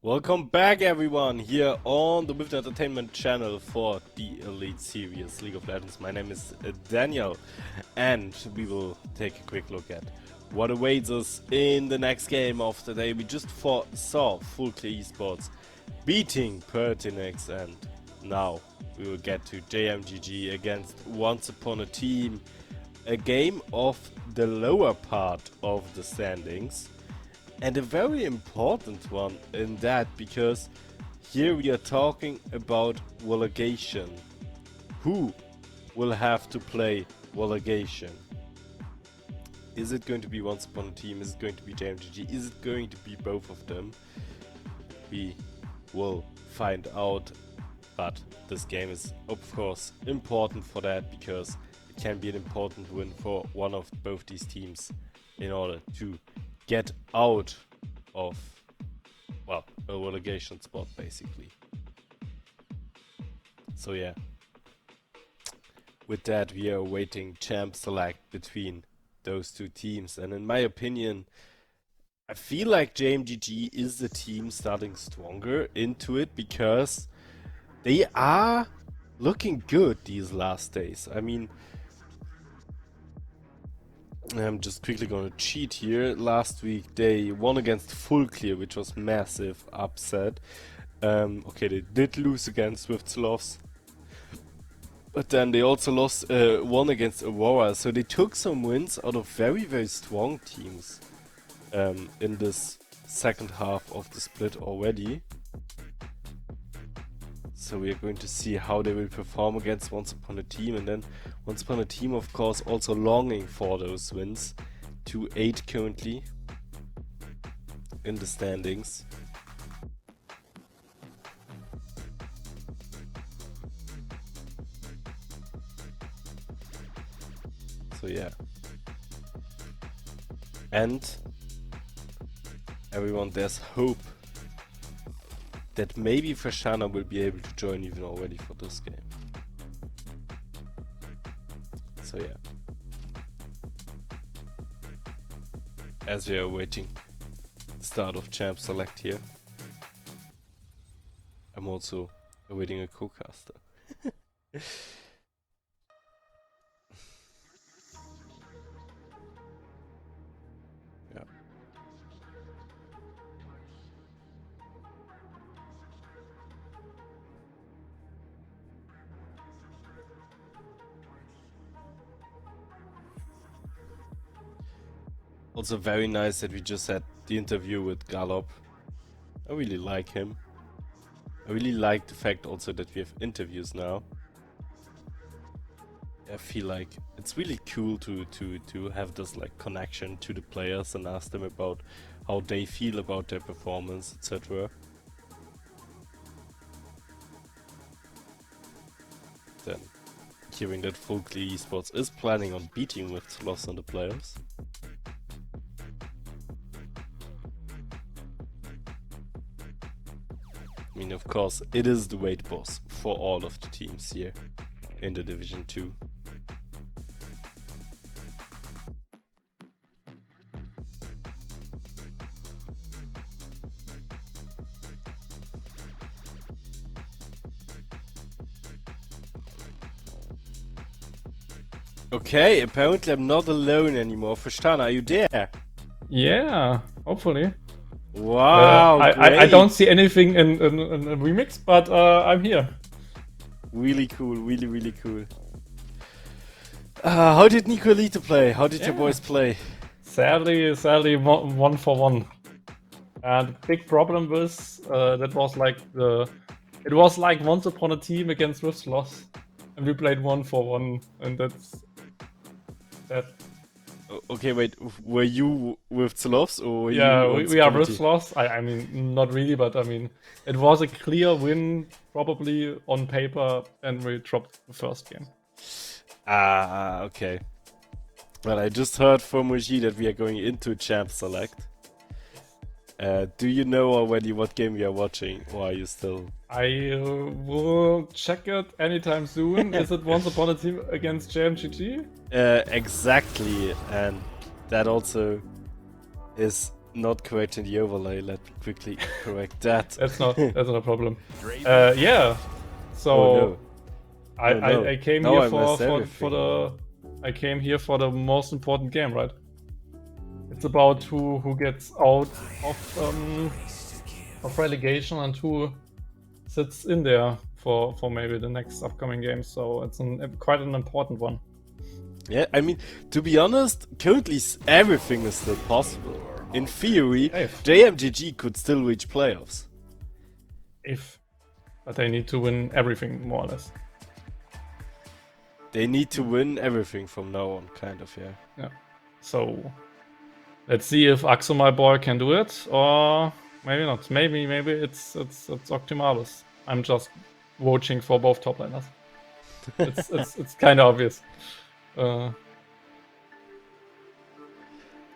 Welcome back everyone here on the With Entertainment channel for the Elite Series League of Legends. My name is Daniel and we will take a quick look at what awaits us in the next game of the day. We just saw Full Clear Esports beating Pertinex, and now we will get to JMGG against Once Upon a Team, a game of the lower part of the standings. And a very important one in that, because here we are talking about relegation. Who will have to play relegation? Is it going to be Once Upon a Team? Is it going to be JMGG? Is it going to be both of them? We will find out, but this game is of course important for that, because it can be an important win for one of both these teams in order to get out of, well, a relegation spot basically. So yeah, with that we are awaiting champ select between those two teams, and in my opinion I feel like JMGG is the team starting stronger into it, because they are looking good these last days. I mean, I'm just quickly gonna cheat here. Last week they won against Full Clear, which was massive upset. Okay, they did lose against Swiftsloss, but then they also lost won against Aurora. So they took some wins out of very strong teams in this second half of the split already. So we are going to see how they will perform against Once Upon a Team, and then Once Upon a Team of course also longing for those wins. 2-8 currently in the standings. So yeah. And everyone, there's hope that maybe Frashana will be able to join even already for this game. So yeah. As we are waiting the start of champ select here, I'm also awaiting a co-caster. Yeah. Also very nice that we just had the interview with Gallop. I really like him. I really like the fact also that we have interviews now. I feel like it's really cool to have this like connection to the players and ask them about how they feel about their performance, etc. Then hearing that Full Clear Esports is planning on beating with loss in the playoffs. I mean, of course, it is the weight boss for all of the teams here in the Division 2. Okay, apparently I'm not alone anymore. Frashana, are you there? Yeah, hopefully. Wow, I don't see anything in Remix, but I'm here. Really cool, really cool. How did Nicolita play? How did your boys play? Sadly, 1-for-1. And the big problem was it was like Once Upon a Team against Swiftsloss, and we played 1-for-1, and that's that. Okay, wait, were you with Zlovs or were Yeah, you we are Swiftsloss. I mean, not really, but I mean, it was a clear win, probably on paper, and we dropped the first game. Ah, okay. Well, I just heard from Muji that we are going into Champ Select. Do you know already what game we are watching, or are you still? I will check it anytime soon. Is it Once Upon a Team against JMGG? Exactly, and that also is not correct in the overlay. Let me quickly correct that. That's not a problem. Yeah. So Oh, no. I came Now here I messed everything. I came here for the most important game, right? It's about who gets out of relegation and who sits in there for maybe the next upcoming game. So it's quite an important one. Yeah, I mean, to be honest, currently everything is still possible. In theory, JMGG could still reach playoffs. But they need to win everything, more or less. They need to win everything from now on, kind of, yeah. Yeah. So let's see if Axel, my boy, can do it, or maybe not. Maybe it's Optimalus. I'm just watching for both top laners. It's kind of obvious.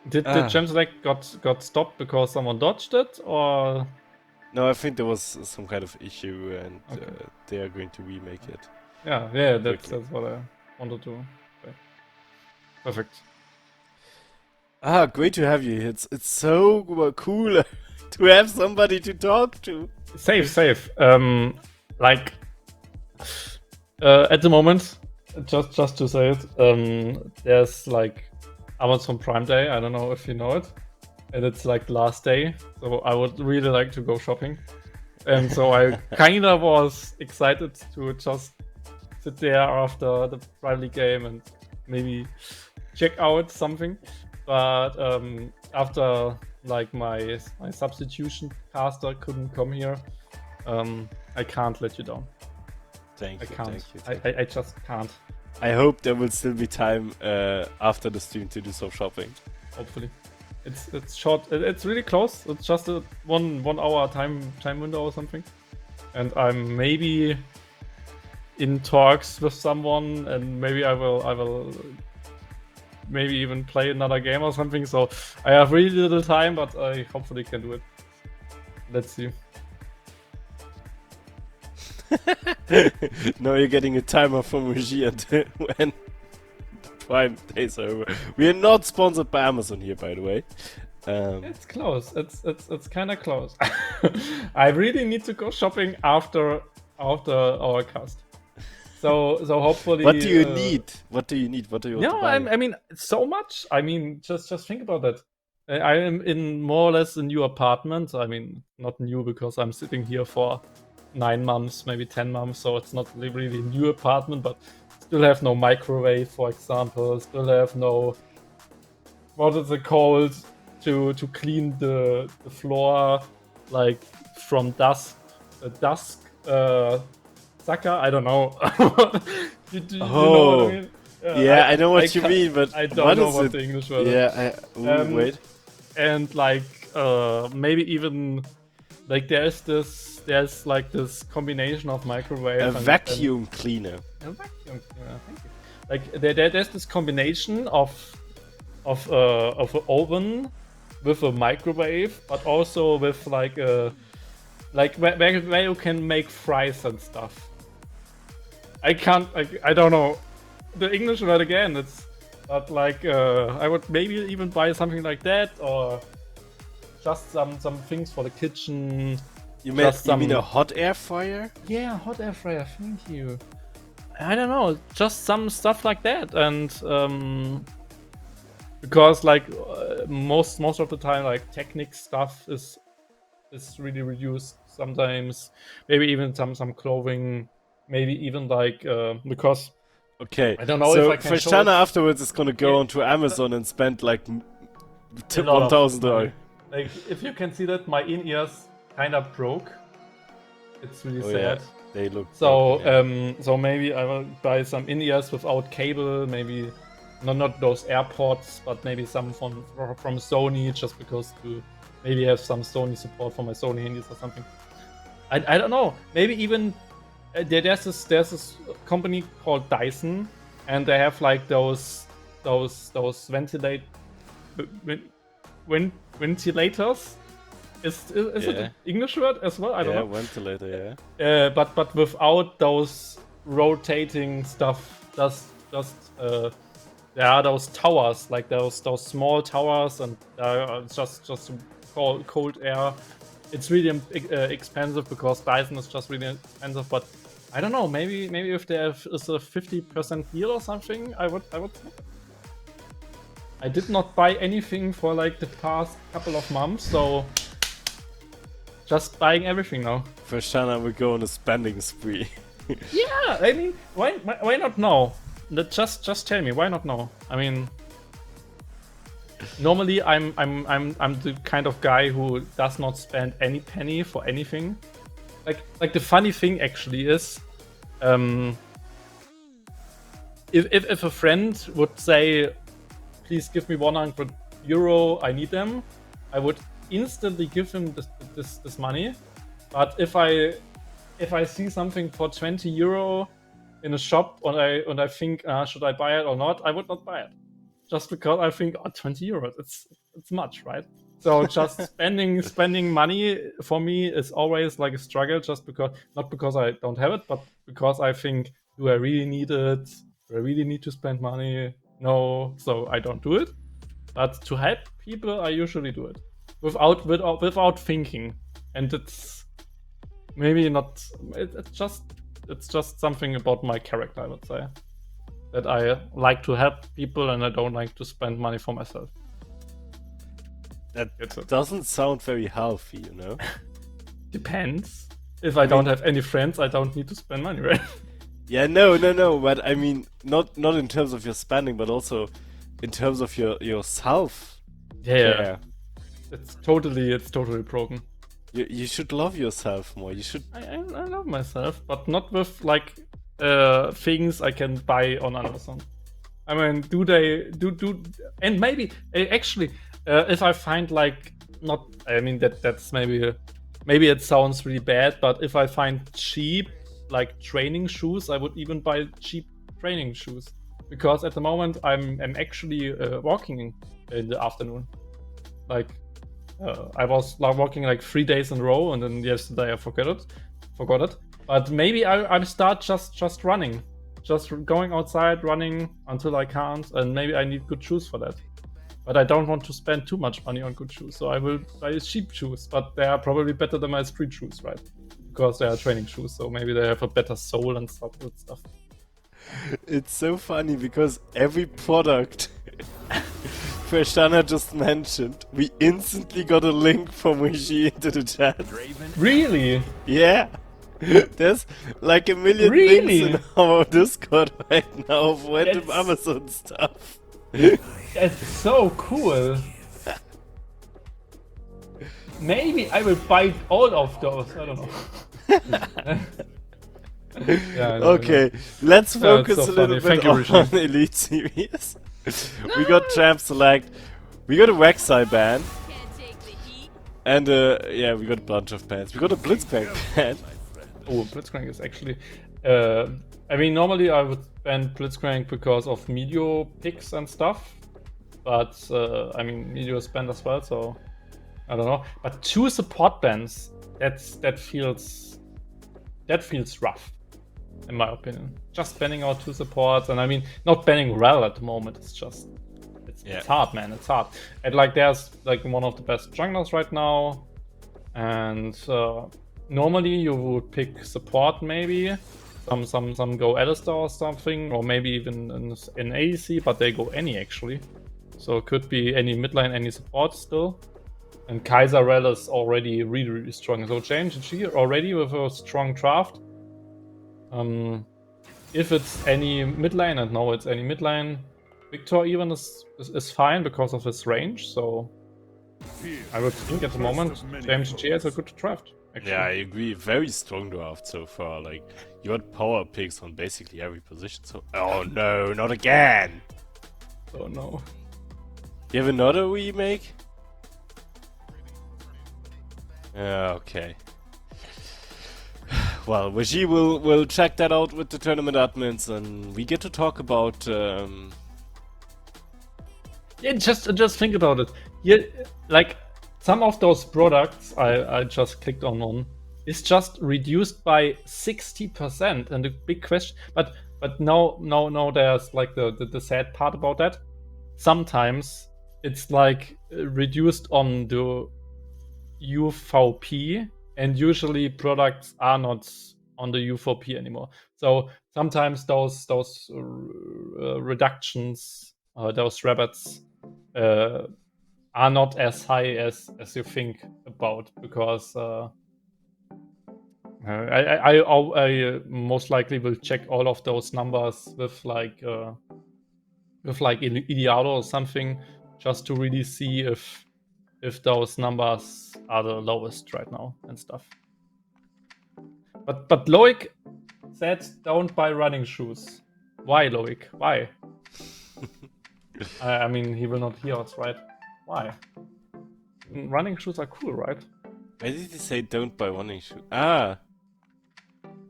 Did Gem Select got stopped because someone dodged it, or? No, I think there was some kind of issue, and they are going to remake it. Yeah, that's what I wanted to say. Perfect. Great to have you. It's so cool to have somebody to talk to. Safe. Like at the moment, just to say it, there's like Amazon Prime Day. I don't know if you know it, and it's like the last day. So I would really like to go shopping, and so I kind of was excited to just sit there after the Prime League game and maybe check out something. But after like my substitution caster couldn't come here, I can't let you down. Thank you. I just can't. I hope there will still be time after the stream to do some shopping. Hopefully, it's short. It's really close. It's just a one hour time window or something, and I'm maybe in talks with someone, and maybe I will maybe even play another game or something. So I have really little time, but I hopefully can do it. Let's see. Now you're getting a timer from Regie when the Prime days are over. We are not sponsored by Amazon here, by the way. It's close. It's kind of close. I really need to go shopping after our cast. So hopefully. What do you need? What do you need? What do you want to buy? I mean, so much. I mean, just think about that. I am in more or less a new apartment. I mean, not new because I'm sitting here for 9 months, maybe 10 months. So it's not really a new apartment, but still have no microwave, for example. Still have no, what is it called, to clean the floor, like from dusk. Sucker? I don't know. do you know what I mean? Yeah, I know what you mean, but I don't know what the English word is. Yeah, wait. And like maybe even like there's like this combination of microwave and vacuum cleaner. A vacuum cleaner, thank you. Like there's this combination of an oven with a microwave, but also with like a where you can make fries and stuff. I don't know the English word again. But like I would maybe even buy something like that, or just some things for the kitchen. You mean a hot air fryer? Yeah, hot air fryer. Thank you. I don't know, just some stuff like that, and because like most of the time, like Technic stuff is really reduced. Sometimes maybe even some clothing, maybe even like because okay, I don't know so if I can Freshana afterwards is gonna go onto Amazon and spend like $1,000. Like if you can see that my in-ears kind of broke. It's really sad. Yeah, they look so broken, so maybe I will buy some in-ears without cable, maybe not those AirPods, but maybe some from Sony, just because to maybe have some Sony support for my Sony handies or something. I don't know. Maybe even there's this company called Dyson, and they have like those ventilators. Is it an English word as well? I don't know. Ventilator, yeah. But without those rotating stuff, just there are those towers, like those small towers, and just cold air. It's really expensive because Dyson is just really expensive. But I don't know. Maybe if there is a 50% deal or something, I would. I did not buy anything for like the past couple of months, so just buying everything now. First time I would go on a spending spree. Yeah, I mean, why not now? Just tell me, why not now? I mean, normally I'm the kind of guy who does not spend any penny for anything. Like the funny thing actually is, if a friend would say, please give me €100, I need them, I would instantly give him this money. But if I see something for €20 in a shop and I think, should I buy it or not, I would not buy it. Just because I think, oh, €20, it's much, right? So just spending money for me is always like a struggle, just because, not because I don't have it, but because I think, do I really need it? Do I really need to spend money? No, so I don't do it. But to help people, I usually do it without thinking, and it's maybe not. It's just something about my character, I would say, that I like to help people and I don't like to spend money for myself. That doesn't sound very healthy, you know? Depends. If I don't have any friends, I don't need to spend money, right? Yeah, no, but I mean, not in terms of your spending, but also in terms of your self. Yeah. It's totally broken. You should love yourself more. You should. I love myself, but not with like things I can buy on Amazon. I mean, and maybe actually, if I find like not, I mean that's maybe it sounds really bad, but if I find cheap like training shoes, I would even buy cheap training shoes, because at the moment I'm actually walking in the afternoon. Like I was walking like 3 days in a row, and then yesterday I forgot it. But maybe I start just running, just going outside running until I can't, and maybe I need good shoes for that. But I don't want to spend too much money on good shoes, so I will buy cheap shoes. But they are probably better than my street shoes, right? Because they are training shoes, so maybe they have a better sole and stuff. It's so funny because every product Freshana just mentioned, we instantly got a link from Rishi into the chat. Really? Yeah. There's like a million links in our Discord right now of random Amazon stuff. That's so cool. Maybe I will buy all of those. I don't know. Yeah, okay, let's focus so a little funny. bit on Elite Series. We got Champ Select, we got a Rek'Sai ban, and yeah, we got a bunch of bans. We got a Blitzcrank ban. Oh, Blitzcrank is actually... I mean, normally I would ban Blitzcrank because of Meteor picks and stuff, but I mean, Meteor is banned as well, so I don't know. But 2 support bans, that feels rough, in my opinion. Just banning out 2 supports, and I mean, not banning Rel at the moment. It's just, it's hard, man. It's hard. And like, there's like one of the best junglers right now, and normally you would pick support, maybe some go Alistar or something, or maybe even in ADC, but they go any actually. So it could be any mid lane, any support still. And Kaiser Rel is already really strong. So JMG already with a strong draft. If it's any mid lane, and now it's any mid lane, Victor even is fine because of his range. So I would think at the moment JMG has a good draft. Actually. Yeah, I agree. Very strong draft so far. Like, you got power picks on basically every position. So, oh no, not again! Oh no. You have another remake? Okay. Well, Waji will check that out with the tournament admins, and we get to talk about. Yeah, just think about it. Yeah, like some of those products I just clicked on. is just reduced by 60%. And the big question, but no, there's like the sad part about that. Sometimes it's like reduced on the UVP, and usually products are not on the UVP anymore. So sometimes those reductions, those rabbits, are not as high as you think about, because I most likely will check all of those numbers with like Idealo or something, just to really see if those numbers are the lowest right now and stuff. But Loic said don't buy running shoes. Why, Loic? Why? I mean, he will not hear us, right? Why? Running shoes are cool, right? Why did he say don't buy running shoes? Ah!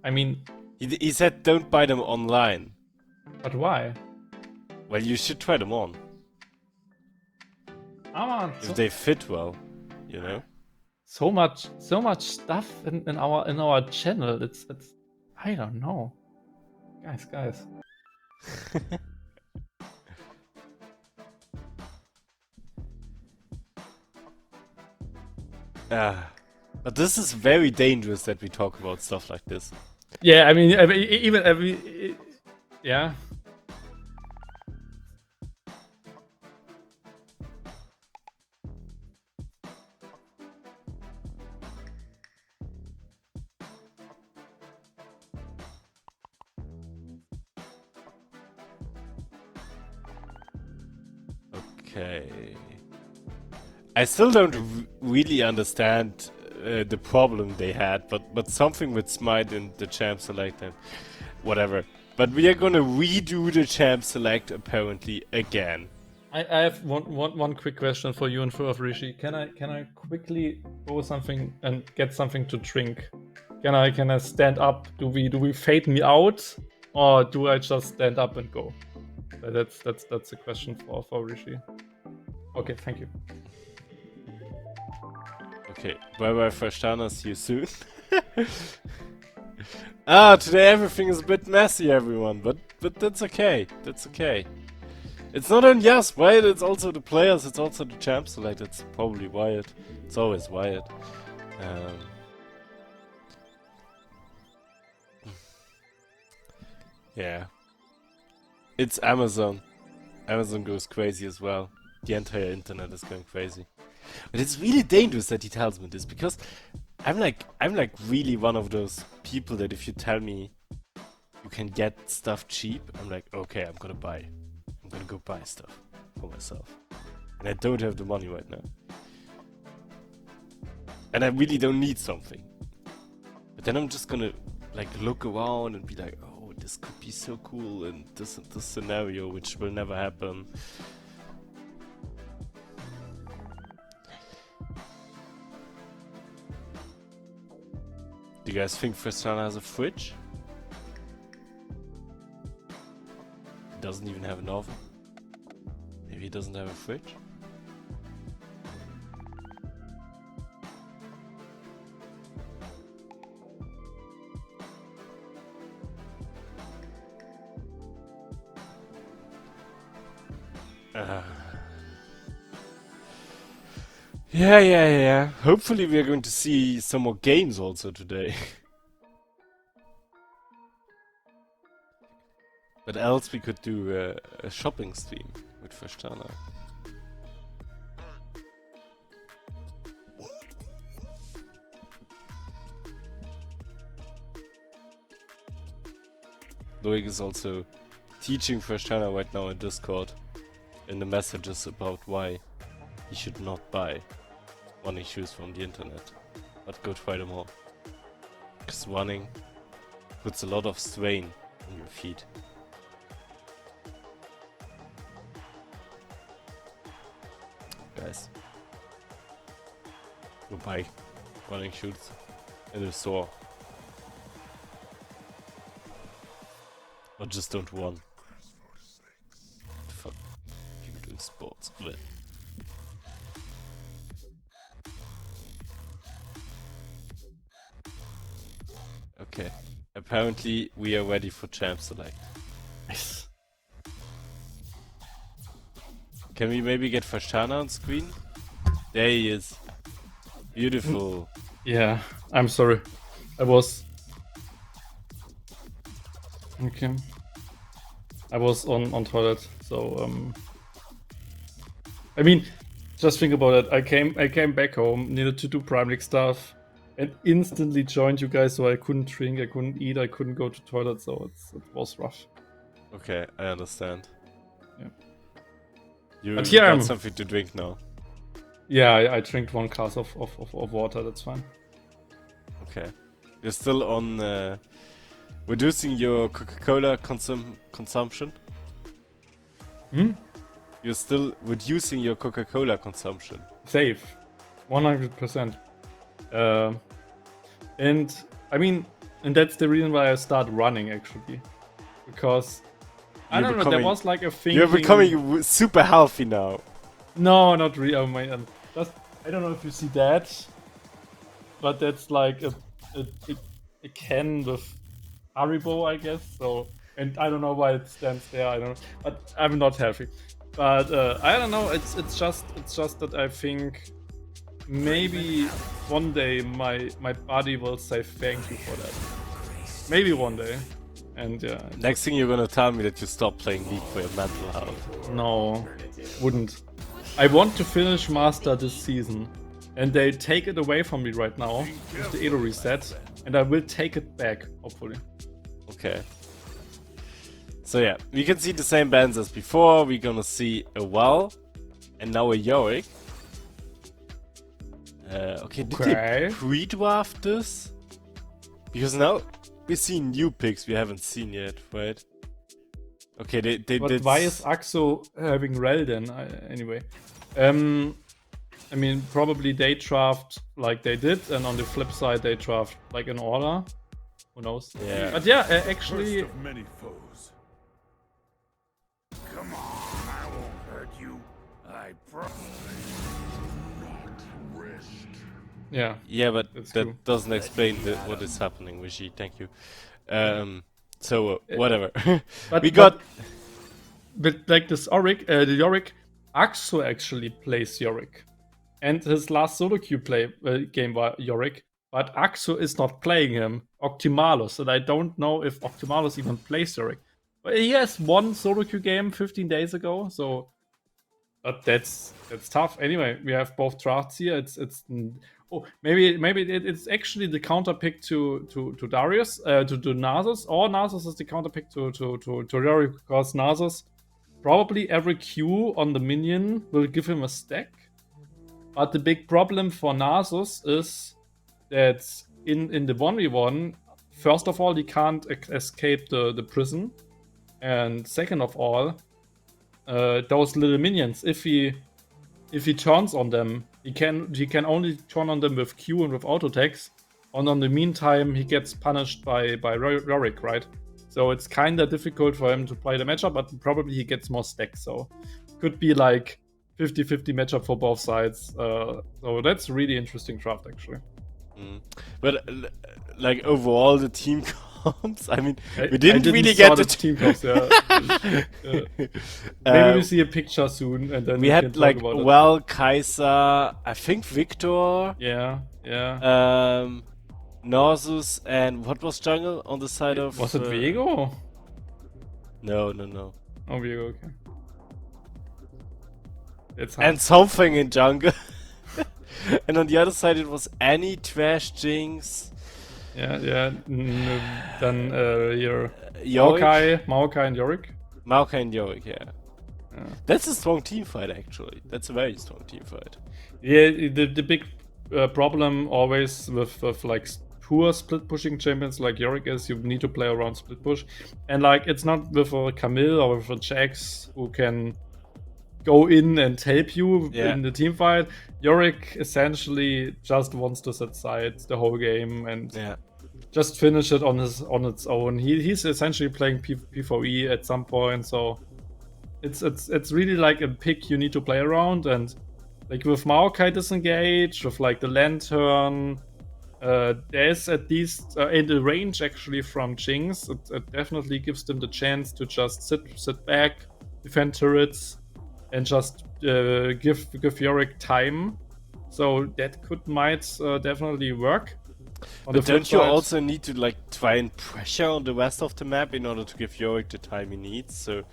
I mean... He said don't buy them online. But why? Well, you should try them on. If they fit well, you know? So much stuff in our channel. It's I don't know. Guys. But this is very dangerous that we talk about stuff like this. Yeah, I mean, yeah. Okay. I still don't really understand the problem they had, but something with Smite and the champ select and whatever. But we are gonna redo the champ select apparently again. I have one quick question for you and for Rishi. Can I quickly go something and get something to drink? Can I stand up? Do we fade me out, or do I just stand up and go? That's a question for Rishi. Okay, thank you. Okay, bye bye Frashtana, see you soon. Today everything is a bit messy, everyone, but that's okay. That's okay. It's not only us, right? It's also the players, it's also the champ select. It's probably Wyatt. It's always Wyatt. Yeah. It's Amazon. Amazon goes crazy as well. The entire internet is going crazy. But it's really dangerous that he tells me this, because I'm like really one of those people that if you tell me you can get stuff cheap, I'm like, okay, I'm gonna go buy stuff for myself. And I don't have the money right now. And I really don't need something. But then I'm just gonna like look around and be like, oh, this could be so cool in this scenario, which will never happen. Do you guys think Fristana has a fridge? He doesn't even have an oven. Maybe he doesn't have a fridge? Yeah. Hopefully we are going to see some more games also today. But else we could do a shopping stream with Frashtana. Loic is also teaching Frashtana right now in Discord in the messages about why he should not buy running shoes from the internet, but go try them all. Because running puts a lot of strain on your feet. Guys, go buy running shoes in a store. Or just don't run. What the fuck? People doing sports. Blech. Okay. Apparently, we are ready for champ select. Nice. Can we maybe get Fashana on screen? There he is. Beautiful. Yeah, I'm sorry. I was... Okay. I was on toilet, so I mean, just think about it. I came back home, needed to do Prime League stuff, and instantly joined you guys. So I couldn't drink, I couldn't eat, I couldn't go to toilet. So it was rough. Okay, I understand. Yeah. You But here got I'm- something to drink now. Yeah, I drank 1 glass of water. That's fine. Okay. You're still on reducing your Coca-Cola consumption? Hmm? You're still reducing your Coca-Cola consumption. Safe, 100%. And I mean, and that's the reason why I started running actually, because I You're don't know. There was like a thing. You're becoming super healthy now. No, not really. Oh my, that's, I don't know if you see that, but that's like a can with Haribo, I guess. So, and I don't know why it stands there. I don't know, but I'm not healthy. But I don't know. It's just that I think maybe one day my body will say thank you for that. Maybe one day. And yeah. Next thing you're gonna tell me that you stop playing League for your mental health. No, wouldn't. I want to finish Master this season, and they take it away from me right now with the Elo reset, and I will take it back, hopefully. Okay. So yeah, we can see the same bands as before. We're gonna see a Well, and now a Yorick. Okay, did they pre-draft this? Because now we see new picks we haven't seen yet, right? Okay, they But did. why is Axo having Rel then? Anyway, I mean, probably they draft like they did, and on the flip side they draft like an order. Who knows? Yeah. But yeah, actually, First of many foes. Come on, I won't hurt you. I promise. Not rest. yeah. Yeah, but That's that true. doesn't explain what is happening, Rishi. Thank you. So whatever. But we got. But like this the Yorick, Axo actually plays Yorick, and his last solo queue game was Yorick. But Axo is not playing him, Octimalus, and I don't know if Octimalus even plays Yorick. But he has one solo queue game 15 days ago, so. But that's tough. Anyway, we have both drafts here. Oh, maybe it's actually the counter pick to Darius, to Nasus, or Nasus is the counter pick to Yorick, because Nasus probably every Q on the minion will give him a stack. But the big problem for Nasus is that in the 1v1, first of all, he can't escape the prison, and second of all, those little minions, if he turns on them, he can only turn on them with Q and with auto attacks, and on the meantime he gets punished by Yorick, right? So it's kinda difficult for him to play the matchup, but probably he gets more stacks, so could be like 50-50 matchup for both sides. So that's a really interesting draft actually. But like overall, the team comps. I mean, we I didn't really saw get the the team comps. Yeah. Maybe we see a picture soon, and then We can had talk like about it. Well, Kaiser, I think Victor, Yeah. Nasus, and what was jungle on the side of? Was it Viego? No. Oh, Viego, okay. It's hard. And something in jungle. And on the other side it was Annie, Trash, Jinx. Yeah. Then your Yorick? Maokai and Yorick. Maokai and Yorick, yeah. That's a strong team fight actually. That's a very strong team fight. Yeah, the big problem always with like poor split pushing champions like Yorick is you need to play around split push, and like it's not with a Camille or with a Jax who can go in and help you in the team fight. Yorick essentially just wants to set sides the whole game and just finish it on its own. He's essentially playing PvE at some point, so it's really like a pick you need to play around. And like with Maokai disengage, with like the Lantern, There's at least in the range actually from Jinx. It definitely gives them the chance to just sit back, defend turrets, and just give Yorick time. So that might definitely work. On the But flip don't you side, also need to like try and pressure on the rest of the map in order to give Yorick the time he needs? So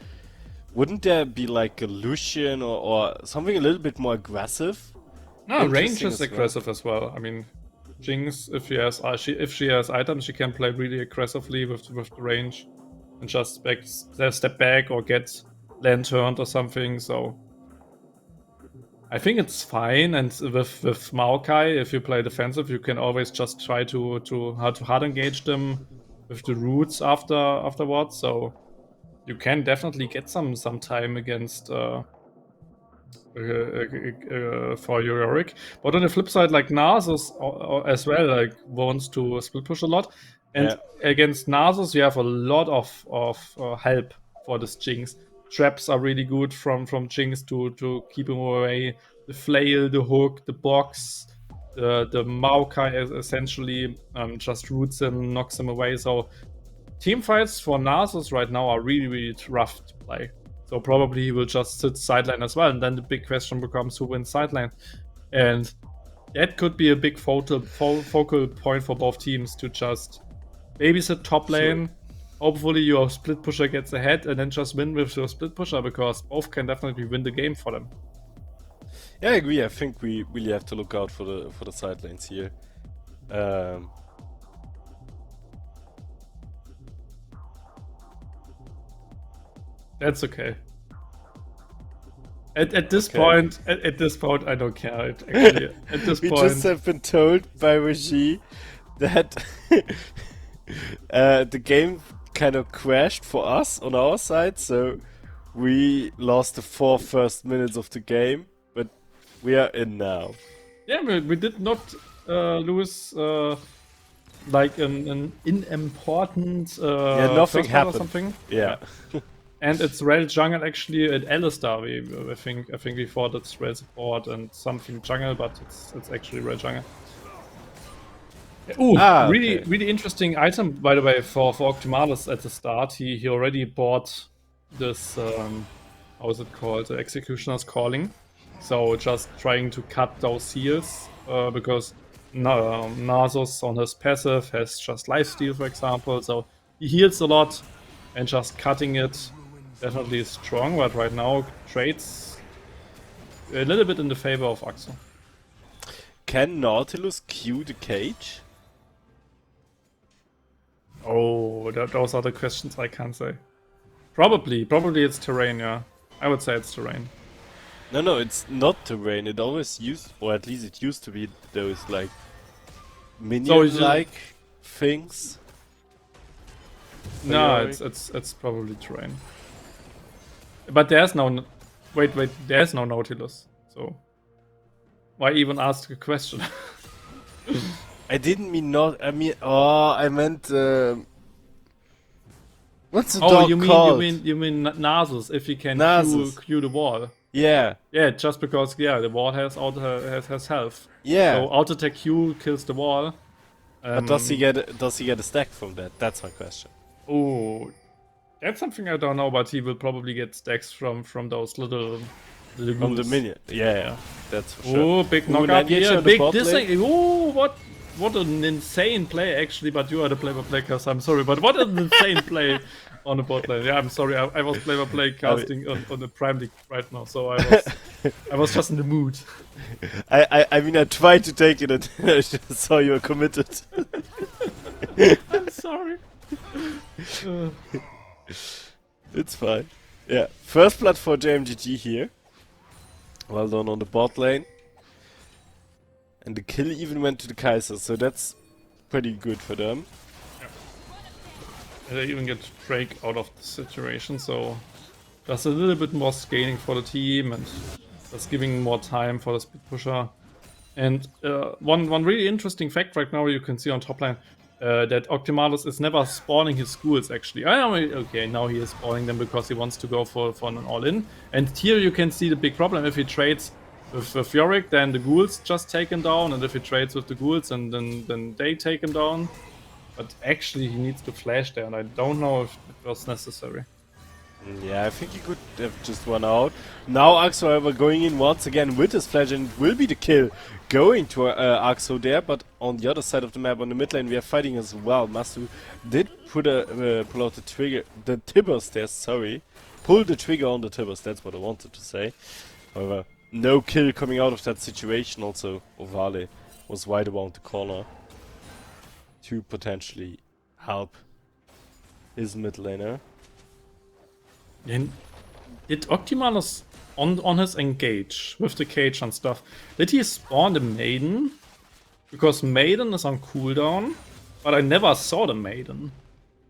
wouldn't there be like a Lucian or something a little bit more aggressive? no, range Interesting is as well. aggressive as well. I mean, Jinx, if she has items, she can play really aggressively with the range and just step back or get lanterned or something. So I think it's fine. And with Maokai, if you play defensive, you can always just try to hard engage them with the roots afterwards. So you can definitely get some time against for Yorick. But on the flip side, like Nasus as well, like wants to split push a lot. And against Nasus, you have a lot of help for this Jinx. Traps are really good from Jinx to keep him away. The flail, the hook, the box, the Maokai essentially just roots him, knocks him away. So team fights for Nasus right now are really rough to play. So probably he will just sit sideline as well. And then the big question becomes who wins sideline. And that could be a big focal point for both teams to just babysit top lane. Hopefully your split pusher gets ahead and then just win with your split pusher, because both can definitely win the game for them. Yeah, I agree. I think we really have to look out for the side lanes here. That's okay. At this point, at this point, I don't care. Actually, at this we point, just have been told by Regie that the game kind of crashed for us on our side, so we lost the 4 first minutes of the game, but we are in now. Yeah, we did not lose like an important Yeah, nothing first round happened. or something. Yeah. And it's Rel jungle actually at Alistar. I think we thought it's Rel support and something jungle, but it's actually Rel jungle. Ooh, really interesting item, by the way, for Optimalus at the start. He already bought this how is it called? The Executioner's Calling. So just trying to cut those heals because Nasus on his passive has just lifesteal, for example. So he heals a lot, and just cutting it definitely is strong. But right now trades a little bit in the favor of Axel. Can Nautilus Q the cage? Oh, those are the questions I can't say. Probably it's terrain, yeah. I would say it's terrain. No, it's not terrain. It always used, or at least it used to be those like minion-like things. No, it's probably terrain. But there's no wait, there's no Nautilus. So why even ask a question? I didn't mean not. I mean, I meant. What's the dog called? You mean Nasus? If he can Q the wall. Yeah. Yeah, just because the wall has health. Yeah. So auto attack Q kills the wall. But does he get a stack from that? That's my question. Oh, that's something I don't know, but he will probably get stacks from those little from the minion. Yeah, that's for sure. Oh, big knockup here. Big dissing. Oh, what an insane play actually. But you are the play-by-play caster. I'm sorry, but what an insane play on the bot lane. Yeah, I'm sorry. I was play-by-play casting on the Prime League right now, so I was just in the mood. I mean, I tried to take it, and I just saw you were committed. I'm sorry. It's fine. Yeah, first blood for JMGG here. Well done on the bot lane. And the kill even went to the Kaiser, so that's pretty good for them. And they even get Drake out of the situation, so just a little bit more scaling for the team and just giving more time for the speed pusher. And one really interesting fact right now you can see on top lane, that Optimalus is never spawning his schools actually. Okay, now he is spawning them because he wants to go for an all-in. And here you can see the big problem. If he trades with Yorick, then the ghouls just take him down, and if he trades with the ghouls, and then they take him down. But actually, he needs to flash there, and I don't know if it was necessary. Yeah, I think he could have just won out. Now Axo, however, going in once again with his flash, and it will be the kill going to Axo there. But on the other side of the map, on the mid lane, we are fighting as well. Masu did pull out the trigger, the Tibbers there, sorry. Pull the trigger on the Tibbers, that's what I wanted to say. However, no kill coming out of that situation. Also, Ovale was right around the corner to potentially help his mid laner. And did Optimalus on his engage with the cage and stuff, did he spawn the Maiden? Because Maiden is on cooldown, but I never saw the Maiden.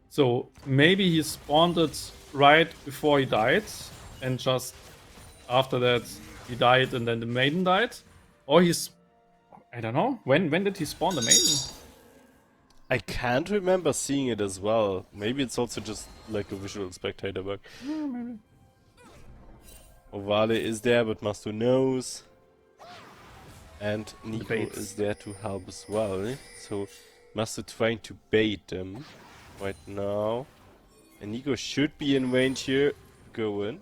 So maybe he spawned it right before he died, and just after that he died and then the Maiden died? Or he's... I don't know. When did he spawn the Maiden? I can't remember seeing it as well. Maybe it's also just like a visual spectator bug. Yeah, maybe. Ovale is there, but Mastu knows. And Nico Baits. is there to help as well. So Mastu trying to bait them right now. And Nico should be in range here. Go in.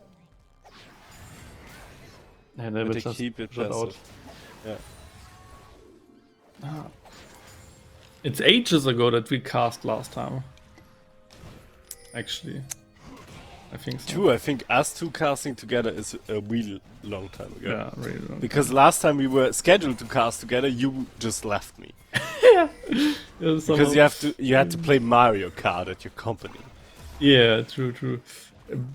And they But will they just keep it push it out. passive. Yeah. It's ages ago that we cast last time. Actually. I think so. True, I think us two casting together is a real long time ago. Yeah, really long. Because last time we were scheduled to cast together, you just left me. Yeah, Because you had to play Mario Kart at your company. Yeah, true.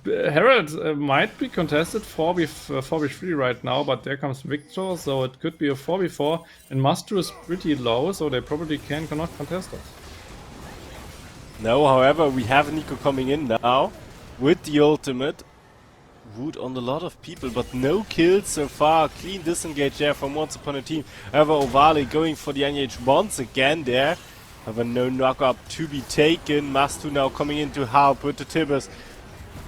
Herald might be contested 4v3 right now, but there comes Victor, so it could be a 4v4. And Master is pretty low, so they probably cannot contest us. No, however, we have Nico coming in now with the ultimate. Wood on a lot of people, but no kills so far. Clean disengage there from Once Upon a Team. However, Ovale going for the NH once again there. However, no knock-up to be taken. Mastu now coming in to help with the Tibbers.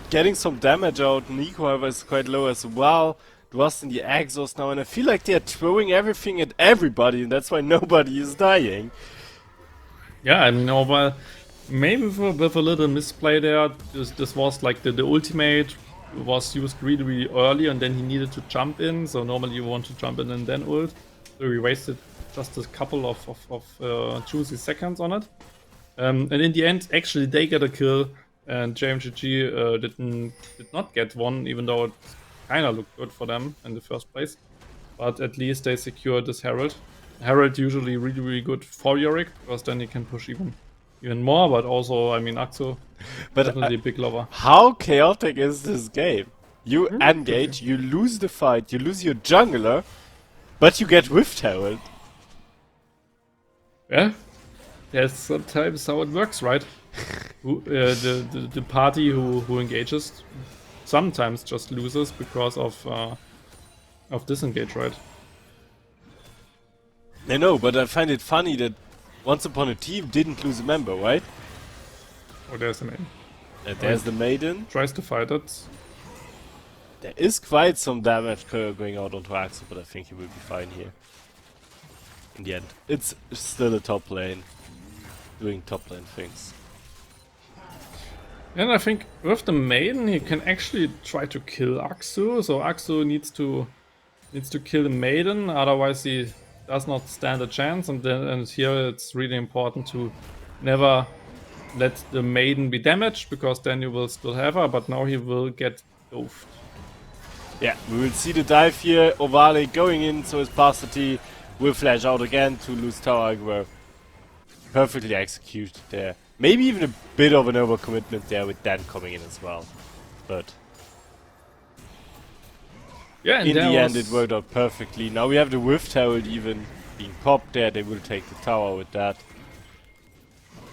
Getting some damage out. Nico, however, is quite low as well. Rust in the exhaust now, and I feel like they're throwing everything at everybody, and that's why nobody is dying. Yeah, I know, but maybe with a little misplay there. This was like the ultimate was used really early, and then he needed to jump in. So normally you want to jump in and then ult. So we wasted just a couple of juicy seconds on it. And in the end, actually they get a kill, and JMGG did not get one, even though it kind of looked good for them in the first place. But at least they secured this Herald. Herald usually really good for Yorick, because then he can push even more. But also, I mean, Axo, But definitely a big lover. how chaotic is this game? You engage, you lose the fight, you lose your jungler, but you get Rift Herald. Yeah, that's sometimes how it works, right? The party who engages sometimes just loses because of disengage, right? I know, but I find it funny that Once Upon a Team didn't lose a member, right? Oh, there's the main. And there's the Maiden. Tries to fight it. There is quite some damage going out onto Axel, but I think he will be fine here. In the end, it's still a top lane, doing top lane things. And I think with the Maiden he can actually try to kill Axu, so Axu needs to kill the Maiden, otherwise he does not stand a chance. And here it's really important to never let the Maiden be damaged, because then you will still have her, but now he will get doofed. Yeah, we will see the dive here. Ovale going in, so his Pasity will flash out again to lose tower aggro. Perfectly executed there. Maybe even a bit of an overcommitment there with Dan coming in as well. But Yeah, and in the there end it worked out perfectly. Now we have the Rift Herald even being popped there. They will take the tower with that.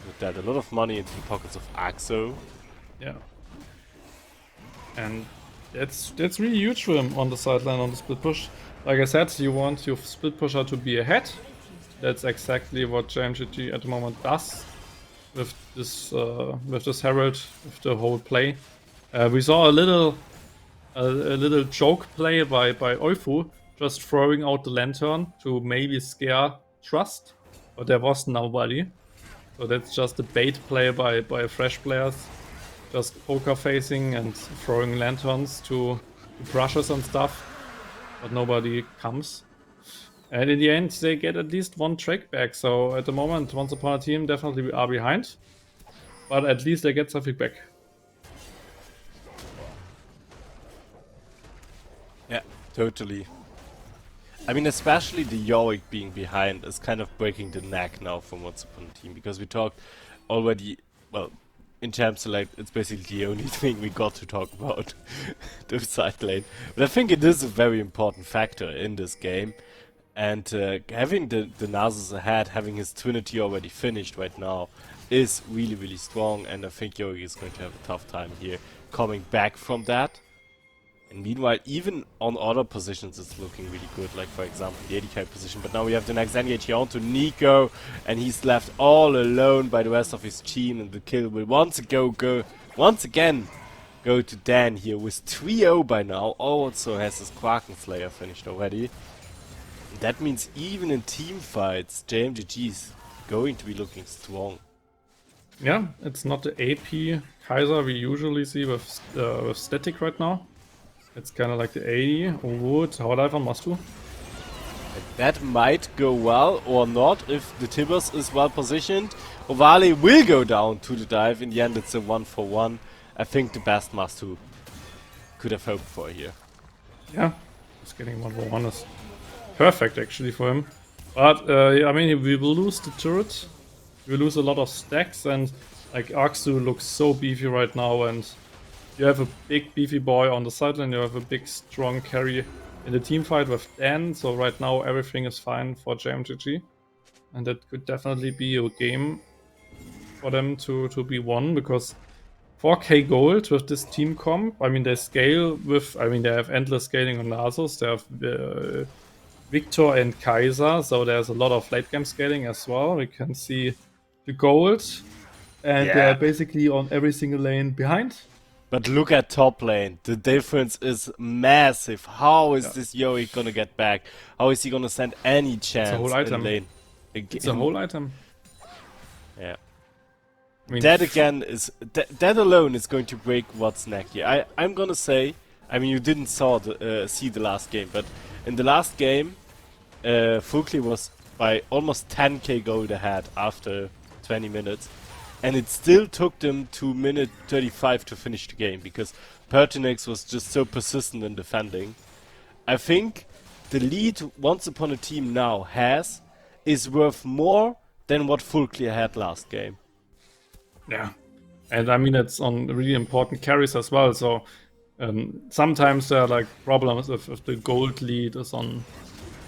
With that, a lot of money into the pockets of Axo. Yeah. And that's really huge for him on the sideline on the split push. Like I said, you want your split pusher to be ahead. That's exactly what JMGG at the moment does with this Herald, with the whole play. We saw a little joke play by Oifu, just throwing out the lantern to maybe scare Trust, but there was nobody. So that's just a bait play by fresh players, just poker facing and throwing lanterns to brushes and stuff, but nobody comes. And in the end, they get at least one track back. So at the moment, Once Upon a Team definitely are behind, but at least they get something back. Yeah, totally. I mean, especially the Yorick being behind is kind of breaking the neck now from Once Upon a Team, because we talked already, well, in Champ Select, it's basically the only thing we got to talk about, the side lane. But I think it is a very important factor in this game, and having the Nasus ahead, having his Trinity already finished right now, is really, really strong, and I think Yorick is going to have a tough time here coming back from that. And meanwhile, even on other positions, it's looking really good, like for example the 80k position. But now we have the next engage here onto Nico, and he's left all alone by the rest of his team, and the kill will once again go to Dan here with 3-0 by now. Also has his Kraken Slayer finished already. And that means even in team fights, JMGG is going to be looking strong. Yeah, it's not the AP Kaiser we usually see with Static right now. It's kind of like the 80. Wood, Howdive on must do. That might go well or not if the Tibbers is well positioned. Ovale will go down to the dive. In the end, it's a 1-for-1. I think the best Mastu could have hoped for here. Yeah, just getting 1-for-1 is perfect actually for him. But I mean, we will lose the turret. We will lose a lot of stacks, and like Aksu looks so beefy right now, and you have a big beefy boy on the sideline, you have a big strong carry in the team fight with Dan, so right now everything is fine for JMGG. And that could definitely be a game for them to be won, because 4k gold with this team comp, I mean they scale with, I mean they have endless scaling on Nasus, they have Victor and Kaiser, so there's a lot of late game scaling as well. We can see the gold, and they're basically on every single lane behind. But look at top lane. The difference is massive. How is this Yorick gonna get back? How is he gonna stand any chance whole in item. lane? It's a whole item. Yeah. I mean, That again is that alone is going to break what's neck here. I'm gonna say, I mean you didn't see the last game, but in the last game, Fukli was by almost 10k gold ahead after 20 minutes. And it still took them to minute 35 to finish the game, because Pertinax was just so persistent in defending. I think the lead Once Upon a Team now has is worth more than what Full Clear had last game. yeah. And I mean, it's on really important carries as well, so sometimes there are like problems if the gold lead is on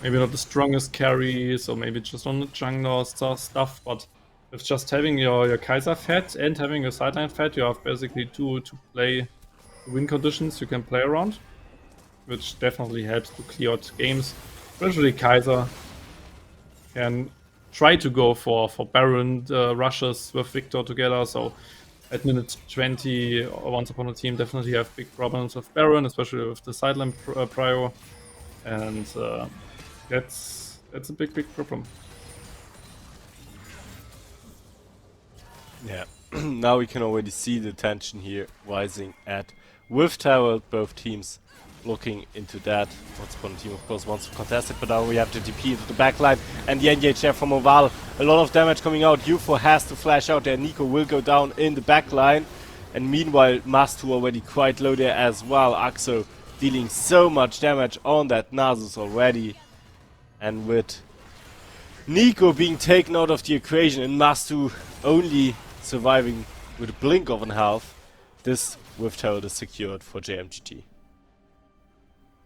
maybe not the strongest carries, or maybe just on the jungler stuff, but with just having your Kaiser fed and having your sideline fed, you have basically two win conditions you can play around, which definitely helps to clear out games. Especially Kaiser can try to go for Baron rushes with Victor together, so at minute 20, Once Upon a Team definitely have big problems with Baron, especially with the sideline prio, and that's a big problem. Yeah, now we can already see the tension here rising at with Terrell, both teams looking into that. Once Upon a Team, of course, wants to contest it, but now we have the DP into the backline, and the engage there from Oval. A lot of damage coming out. UFO has to flash out there. Nico will go down in the backline, and meanwhile, Mastu already quite low there as well. Axo dealing so much damage on that Nasus already, and with Nico being taken out of the equation and Mastu only surviving with a blink of an half, this Rift Herald is secured for JMGG.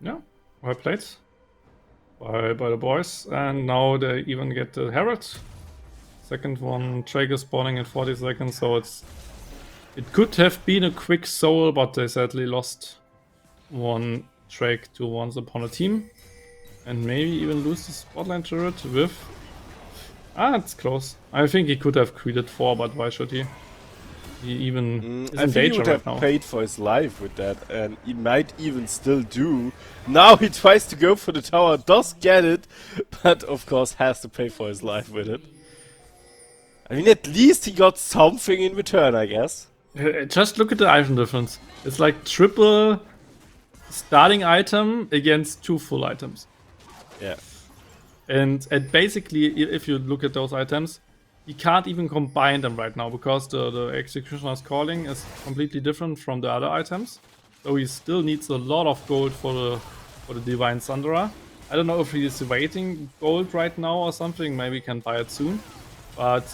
Yeah, well played by the boys, and now they even get the Herald. Second one, Traeger spawning in 40 seconds, so it could have been a quick soul, but they sadly lost one Track to Once Upon a Team, and maybe even lose the spotlight turret with... it's close. I think he could have created 4, but why should he? He even is I in think he danger would right have now. paid for his life with that, and he might even still do. Now he tries to go for the tower, does get it, but of course has to pay for his life with it. I mean, at least he got something in return, I guess. Just look at the item difference. It's like triple starting item against 2 full items. Yeah. And basically, if you look at those items, you can't even combine them right now because the Executioner's Calling is completely different from the other items. So he still needs a lot of gold for the Divine Thunderer. I don't know if he is waiting gold right now or something. Maybe he can buy it soon. But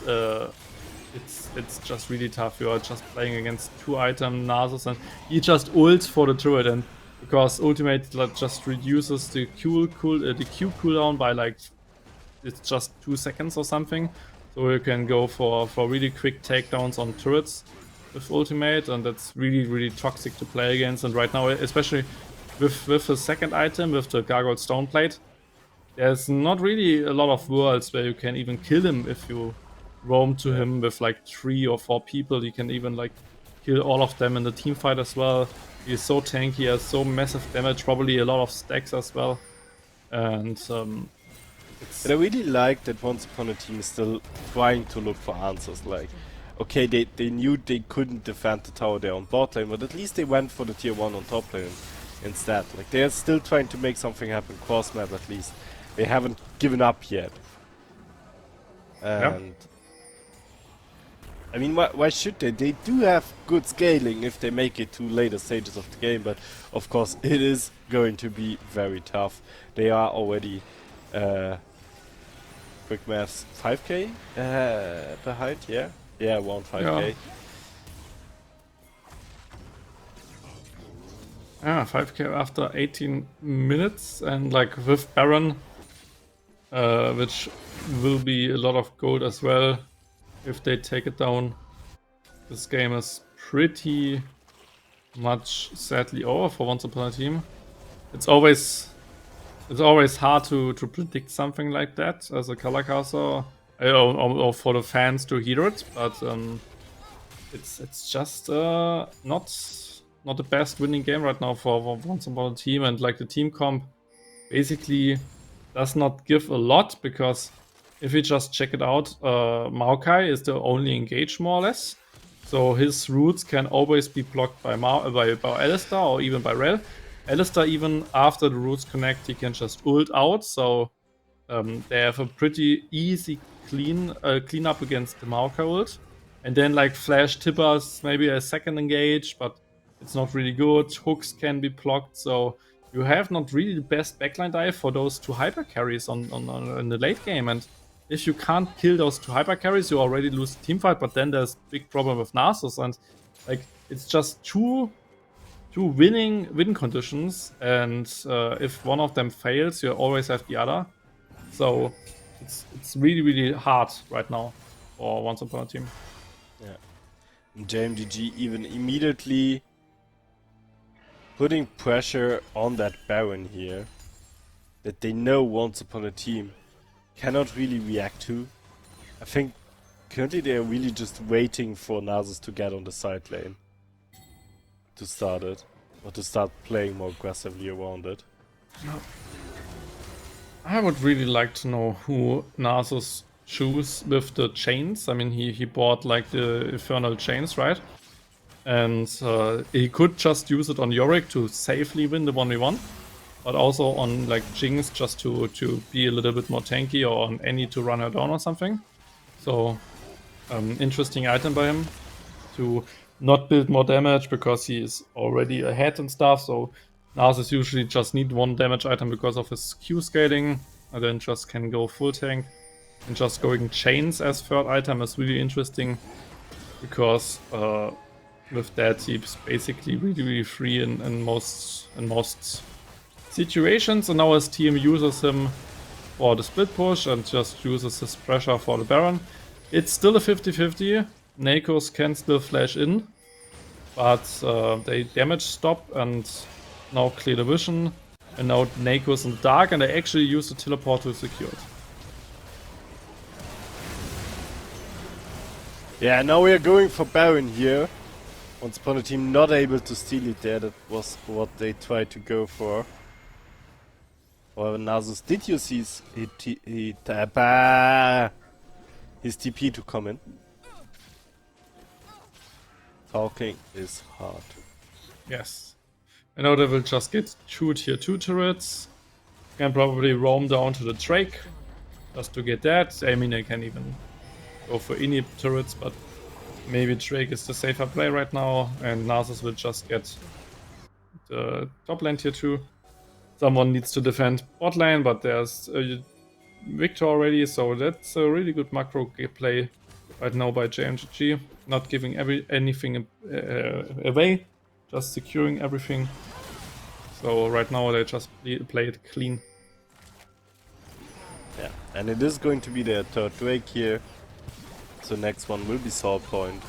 it's just really tough. You are just playing against 2-item Nasus, and he just ults for the turret, and because ultimate just reduces the Q cooldown by like it's just 2 seconds or something. So you can go for really quick takedowns on turrets with ultimate, and that's really toxic to play against. And right now, especially with the second item, with the Gargoyle Stoneplate, there's not really a lot of worlds where you can even kill him if you roam to him with like 3 or 4 people. You can even like kill all of them in the team fight as well. He's so tanky, he has so massive damage, probably a lot of stacks as well. And But I really like that Once Upon a Team is still trying to look for answers. Like, okay, they knew they couldn't defend the tower there on bot lane, but at least they went for the tier 1 on top lane instead. Like, they're still trying to make something happen, cross map at least. They haven't given up yet. And I mean, why should they? They do have good scaling if they make it to later stages of the game, but of course it is going to be very tough. They are already, quick maths, 5k behind, yeah? Yeah, around 5k. Yeah, 5k after 18 minutes, and like with Baron, which will be a lot of gold as well if they take it down. This game is pretty much sadly over for Once Upon a Team. It's always hard to predict something like that as a color caster, or for the fans to hear it, but it's just not the best winning game right now for Once Upon a Team, and like the team comp basically does not give a lot, because if you just check it out, Maokai is the only engage more or less, so his roots can always be blocked by Alistar or even by Rel. Alistar, even after the roots connect, he can just ult out, so they have a pretty easy clean up against the Maokai ult. And then like Flash Tippers, maybe a second engage, but it's not really good. Hooks can be blocked, so you have not really the best backline dive for those 2 hyper carries in the late game. And if you can't kill those 2 hyper carries, you already lose the team fight. But then there's big problem with Nasus, and like it's just two win conditions, and if one of them fails, you always have the other. So it's really hard right now for Once Upon a Team. Yeah. And JMDG even immediately putting pressure on that Baron here that they know Once Upon a Team cannot really react to. I think currently they are really just waiting for Nasus to get on the side lane to start it, or to start playing more aggressively around it. I would really like to know who Nasus choose with the chains. I mean, he bought like the Infernal Chains, right? And he could just use it on Yorick to safely win the 1v1, but also on like Jinx just to be a little bit more tanky, or on Annie to run her down or something. So interesting item by him to not build more damage because he is already ahead and stuff. So Nasus usually just need 1 damage item because of his Q scaling, and then just can go full tank. And just going chains as 3rd item is really interesting, because with that he's basically really free in most situations. And now his team uses him for the split push and just uses his pressure for the Baron. It's still a 50-50. Nakos can still flash in, but they damage stop and now clear the vision. And now Nakos in the dark, and they actually use the teleport to secure it. Yeah, now we are going for Baron here. Once upon a team not able to steal it there. That was what they tried to go for. However, Nasus did use his TP to come in. Talking is hard. Yes. I know they will just get 2 tier 2 turrets. Can probably roam down to the Drake just to get that. I mean, I can even go for any turrets, but maybe Drake is the safer play right now, and Nasus will just get the top lane tier 2. Someone needs to defend bot lane, but there's a Victor already, so that's a really good macro play right now by JMGG. Not giving anything away, just securing everything. So right now they just play it clean. Yeah, and it is going to be their third Drake here. So next one will be Soul Point.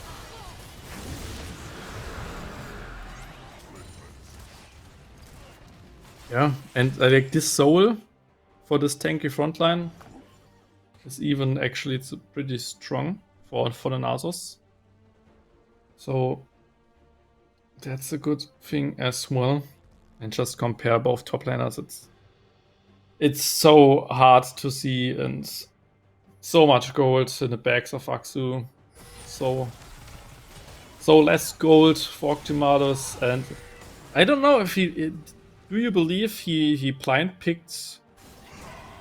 Yeah, and I like this Soul for this tanky frontline is even actually it's pretty strong for the Nasus. So that's a good thing as well. And just compare both top laners. It's so hard to see, and so much gold in the backs of Aksu. So less gold for Optimalus, and I don't know if do you believe he blind picked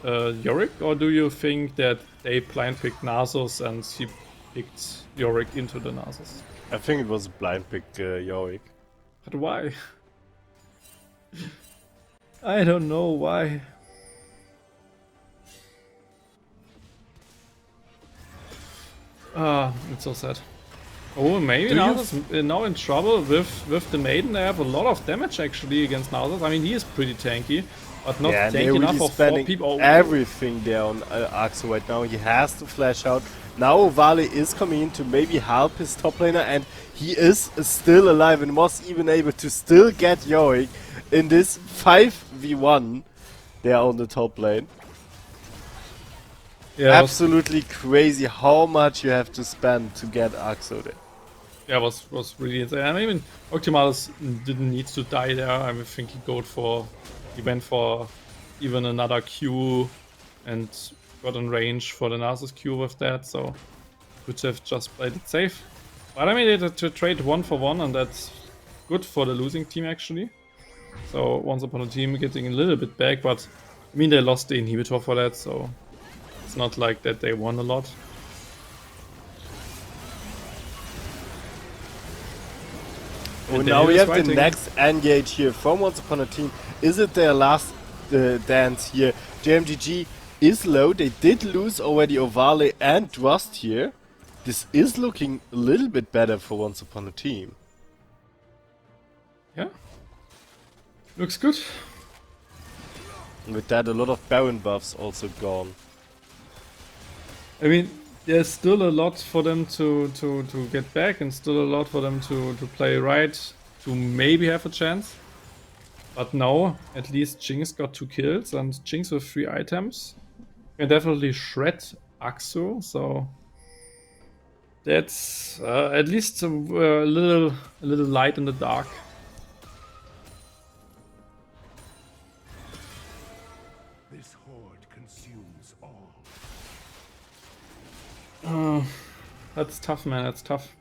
Yorick, or do you think that they blind picked Nasus and he picked Yorick into the Nasus? I think it was a blind pick, Yorick. But why? I don't know why. It's so sad. Oh, maybe Nasus is now in trouble with the Maiden. They have a lot of damage actually against Nasus. I mean, he is pretty tanky, but not tanky enough for 4 people. Everything there on Axel right now. He has to flash out. Now Vale is coming in to maybe help his top laner, and he is still alive and was even able to still get Yorick in this 5v1 there on the top lane. Yeah, absolutely crazy how much you have to spend to get Axo there. Yeah, was really insane. I mean, Optimalus didn't need to die there. I think he went for even another Q and got in range for the Nasus Q with that, so could have just played it safe. But I mean, they had to trade 1-for-1, and that's good for the losing team actually. So once upon a team getting a little bit back, but I mean they lost the inhibitor for that, so it's not like that they won a lot. Oh, now we have the next engage here from Once Upon a Team. Is it their last dance here? JMGG is low. They did lose already Ovale and Rust here. This is looking a little bit better for Once Upon a Team. Yeah. Looks good. And with that, a lot of Baron buffs also gone. I mean, there's still a lot for them to get back, and still a lot for them to play right, to maybe have a chance. But now, at least Jinx got 2 kills, and Jinx with 3 items can definitely shred Aksu, so that's at least a little light in the dark. This horde consumes all. That's tough, man. That's tough.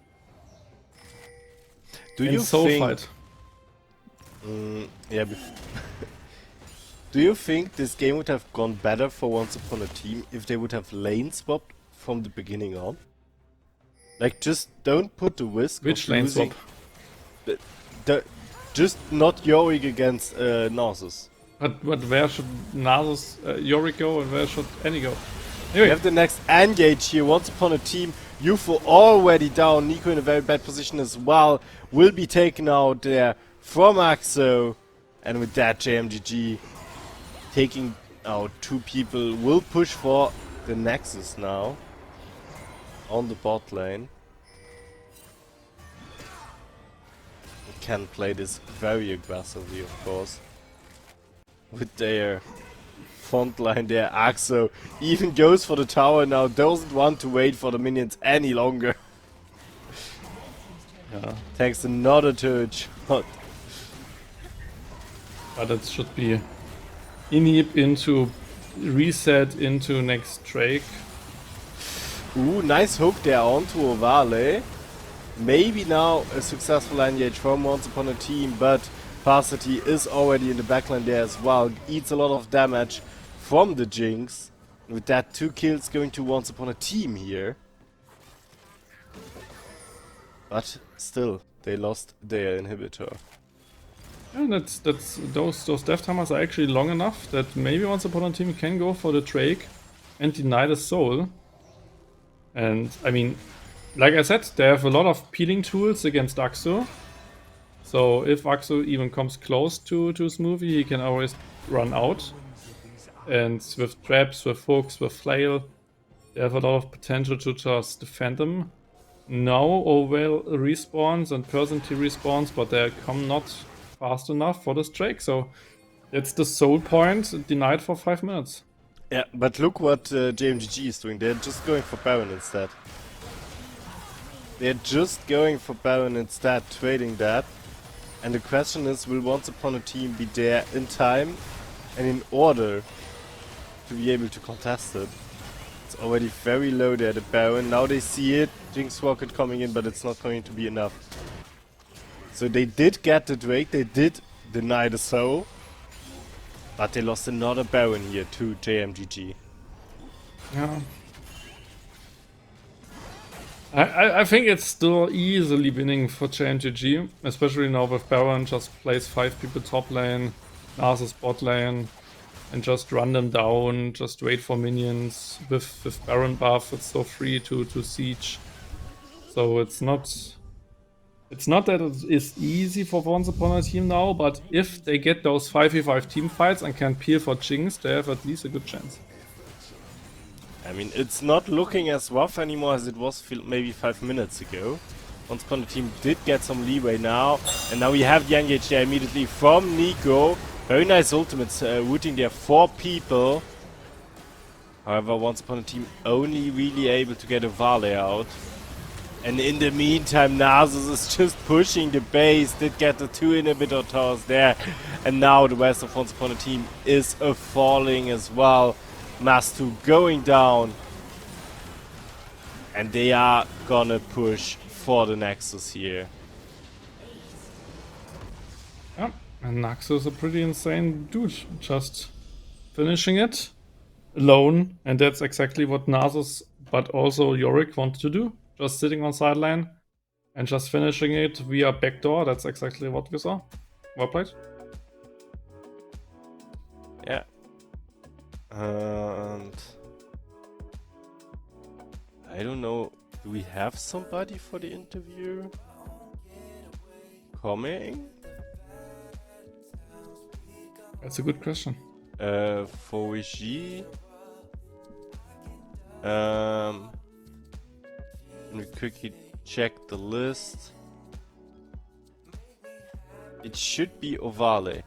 Do you think? Yeah. Do you think this game would have gone better for Once Upon a Team if they would have lane swapped from the beginning on? Like, just don't put the risk. Which lane swap? Just not Yorick against Nasus. But where should Nasus Yorick go, and where should any go? Anyway. We have the next engage here. Once Upon a Team, UFO already down. Nico in a very bad position as well. Will be taken out there from Axo. And with that, JMGG taking out 2 people. Will push for the Nexus now on the bot lane. We can play this very aggressively, of course. With their front line there, Axo even goes for the tower now, doesn't want to wait for the minions any longer. Yeah, Takes another turret shot. but it should be inhib into reset into next Drake. Ooh, nice hook there onto Ovale. Maybe now a successful engage from Once Upon a Team, but Varsity is already in the backline there as well. Eats a lot of damage from the Jinx. With that, 2 kills going to Once Upon a Team here. But still, they lost their inhibitor. And those death timers are actually long enough that maybe Once Upon a Team can go for the Drake and deny the soul. And I mean, like I said, they have a lot of peeling tools against Axo. So if Axo even comes close to Smoothie, he can always run out. And with traps, with hooks, with flail, they have a lot of potential to just defend them. Now Oval respawns and Percent respawns, but they come not fast enough for this Drake. So it's the soul point denied for 5 minutes. Yeah, but look what JMGG is doing. They're just going for Baron instead. They're just going for Baron instead, trading that. And the question is, will Once Upon a Team be there in time and in order to be able to contest it? It's already very low there, the Baron. Now they see it, Jinx Rocket coming in, but it's not going to be enough. So they did get the Drake, they did deny the soul. But they lost another Baron here to JMGG. Yeah. I think it's still easily winning for JMGG, especially now with Baron. Just place 5 people top lane, Narsus bot lane, and just run them down, just wait for minions. With Baron buff, it's so free to siege. So it's not that it is easy for Once Upon a Team now, but if they get those 5v5 team fights and can peel for Jinx, they have at least a good chance. I mean, it's not looking as rough anymore as it was maybe 5 minutes ago. Once Upon a Team did get some leeway now, and now we have the engage there immediately from Nico. Very nice ultimates, rooting there 4 people. However, Once Upon a Team only really able to get a Vale out. And in the meantime, Narsus is just pushing the base, did get the 2 inhibitor towers there. And now the rest of Once Upon a Team is falling as well. Mastu going down. And they are gonna push for the Nexus here. Yeah, and Naxos is a pretty insane dude, just finishing it alone. And that's exactly what Narsus, but also Yorick wanted to do. Just sitting on sideline and just finishing it via backdoor. That's exactly what we saw. Well played. Yeah. And I don't know, do we have somebody for the interview coming? That's a good question. For Regie. Let me quickly check the list. It should be Ovale.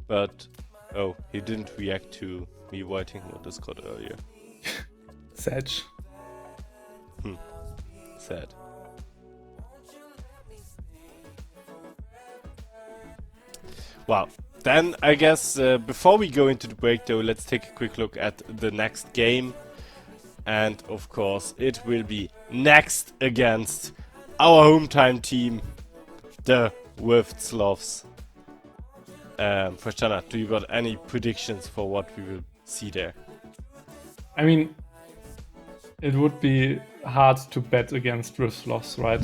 But, oh, he didn't react to me writing on Discord earlier. Sag. Sad. Wow. Then, I guess, before we go into the break though, let's take a quick look at the next game. And, of course, it will be next against our hometown team, the Wiftsloths. Frashana, do you got any predictions for what we will see there? I mean, it would be hard to bet against Wiftsloths, right?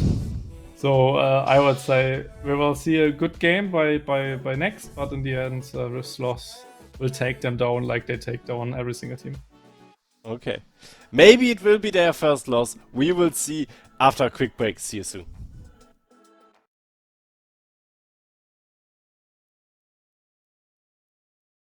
So I would say we will see a good game by next, but in the end, Wiftsloths will take them down like they take down every single team. Okay. Maybe it will be their first loss. We will see after a quick break. See you soon.